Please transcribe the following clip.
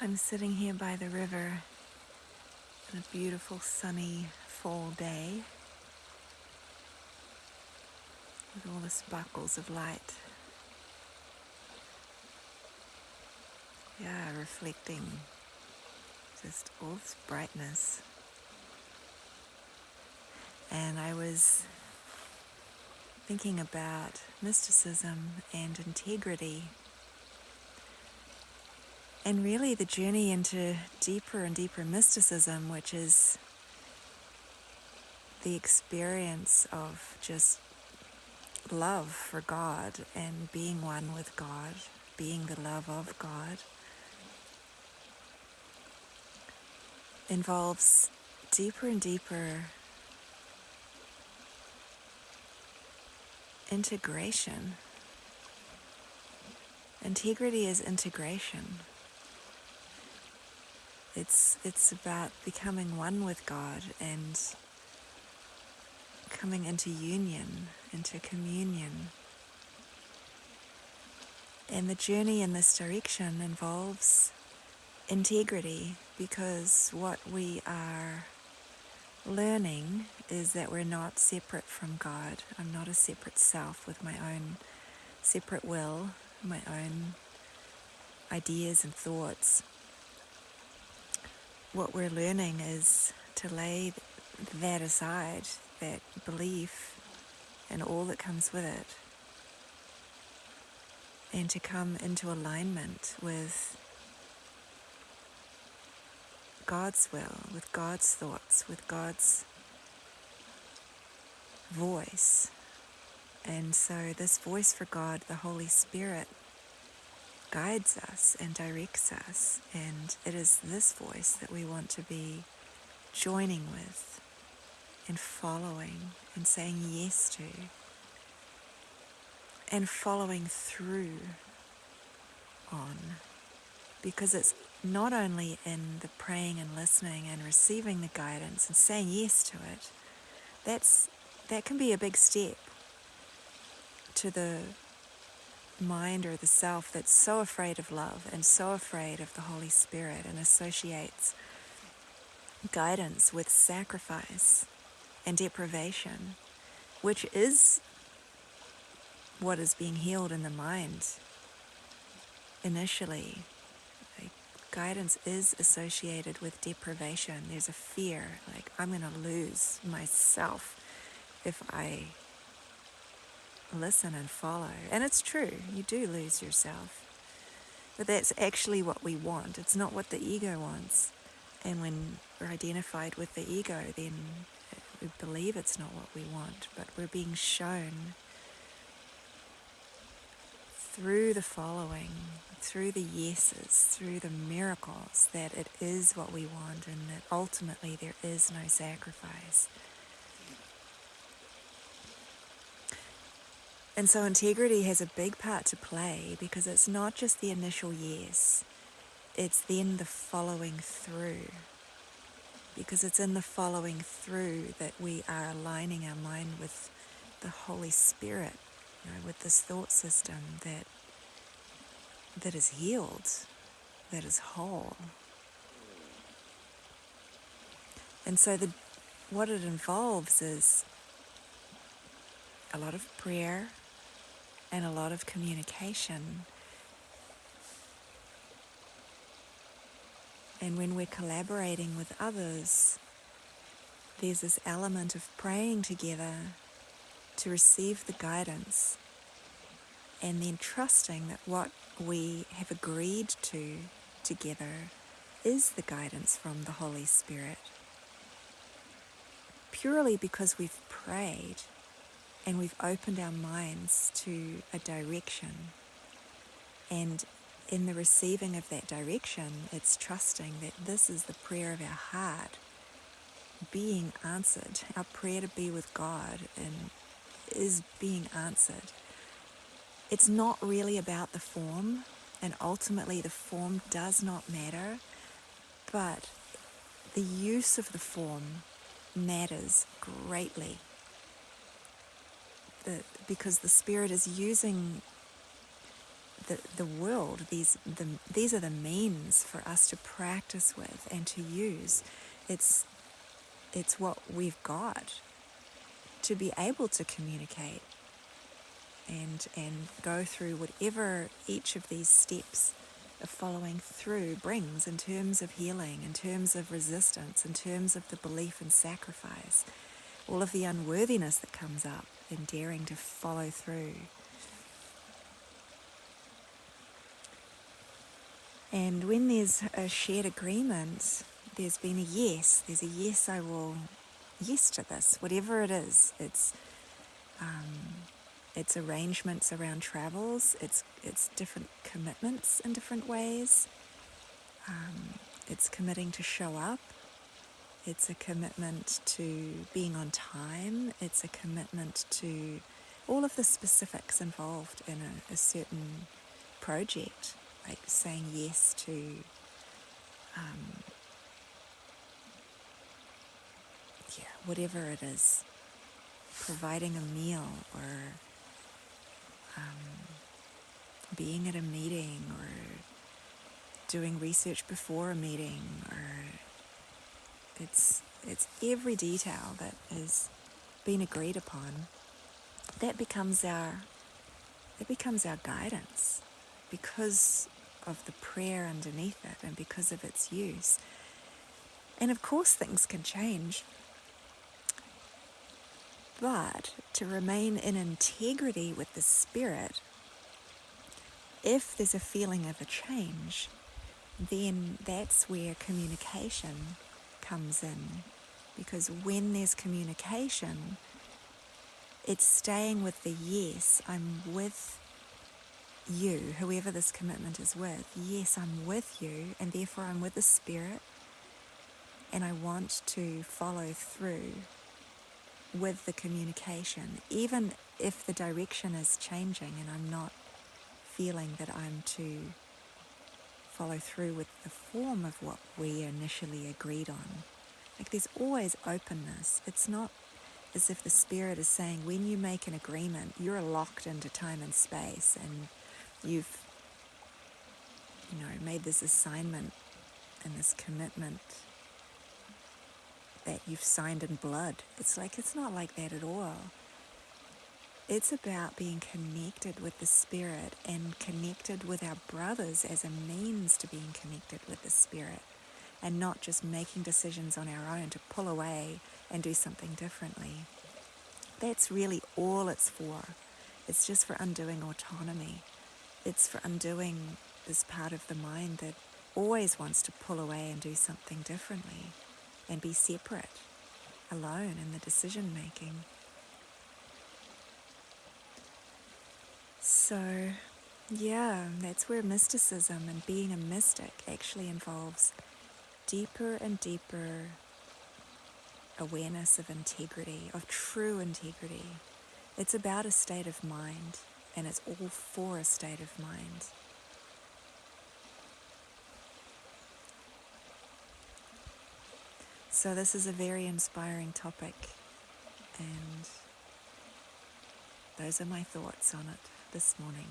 I'm sitting here by the river on a beautiful sunny fall day with all the sparkles of light, reflecting just all this brightness. And I was thinking about mysticism and integrity, and really the journey into deeper and deeper mysticism, which is the experience of just love for God and being one with God, being the love of God, involves deeper and deeper integration. Integrity is integration. It's about becoming one with God and coming into union, into communion. And the journey in this direction involves integrity, because what we are learning is that we're not separate from God. I'm not a separate self with my own separate will, my own ideas and thoughts. What we're learning is to lay that aside, that belief and all that comes with it, and to come into alignment with God's will, with God's thoughts, with God's voice. And so this voice for God, the Holy Spirit, guides us and directs us, and it is this voice that we want to be joining with and following and saying yes to and following through on, because it's not only in the praying and listening and receiving the guidance and saying yes to it. That can be a big step to the mind or the self that's so afraid of love and so afraid of the Holy Spirit and associates guidance with sacrifice and deprivation, which is what is being healed in the mind initially. Like, guidance is associated with deprivation. There's a fear, like I'm going to lose myself if I listen and follow. And it's true, you do lose yourself. But that's actually what we want. It's not what the ego wants. And when we're identified with the ego, then we believe it's not what we want. But we're being shown through the following, through the yeses, through the miracles, that it is what we want and that ultimately there is no sacrifice. And so integrity has a big part to play, because it's not just the initial yes, it's then the following through. Because it's in the following through that we are aligning our mind with the Holy Spirit, with this thought system that is healed, that is whole. And so what it involves is a lot of prayer and a lot of communication. And when we're collaborating with others, there's this element of praying together to receive the guidance, and then trusting that what we have agreed to together is the guidance from the Holy Spirit. Purely because we've prayed and we've opened our minds to a direction. And in the receiving of that direction, it's trusting that this is the prayer of our heart being answered. Our prayer to be with God and is being answered. It's not really about the form, and ultimately the form does not matter, but the use of the form matters greatly. Because the Spirit is using the world, these are the means for us to practice with and to use. It's what we've got to be able to communicate and go through whatever each of these steps of following through brings in terms of healing, in terms of resistance, in terms of the belief in sacrifice, all of the unworthiness that comes up in daring to follow through. And when there's a shared agreement, there's been a yes. There's a yes, I will, yes to this, whatever it is. It's arrangements around travels. It's different commitments in different ways. It's committing to show up. It's a commitment to being on time. It's a commitment to all of the specifics involved in a certain project, like saying yes to whatever it is, providing a meal or being at a meeting or doing research before a meeting, or it's every detail that is being agreed upon. That becomes our guidance because of the prayer underneath it and because of its use. And of course things can change, but to remain in integrity with the Spirit, if there's a feeling of a change, then that's where communication comes in. Because when there's communication, it's staying with the yes, I'm with you, whoever this commitment is with. Yes, I'm with you, and therefore I'm with the Spirit, and I want to follow through with the communication, even if the direction is changing and I'm not feeling that I'm to follow through with the form of what we initially agreed on. Like, there's always openness. It's not as if the Spirit is saying, when you make an agreement, you're locked into time and space, and you've, made this assignment and this commitment that you've signed in blood. It's not like that at all. It's about being connected with the Spirit and connected with our brothers as a means to being connected with the Spirit, and not just making decisions on our own to pull away and do something differently. That's really all it's for. It's just for undoing autonomy. It's for undoing this part of the mind that always wants to pull away and do something differently and be separate, alone in the decision making. So, that's where mysticism and being a mystic actually involves deeper and deeper awareness of integrity, of true integrity. It's about a state of mind, and it's all for a state of mind. So this is a very inspiring topic, and those are my thoughts on it this morning.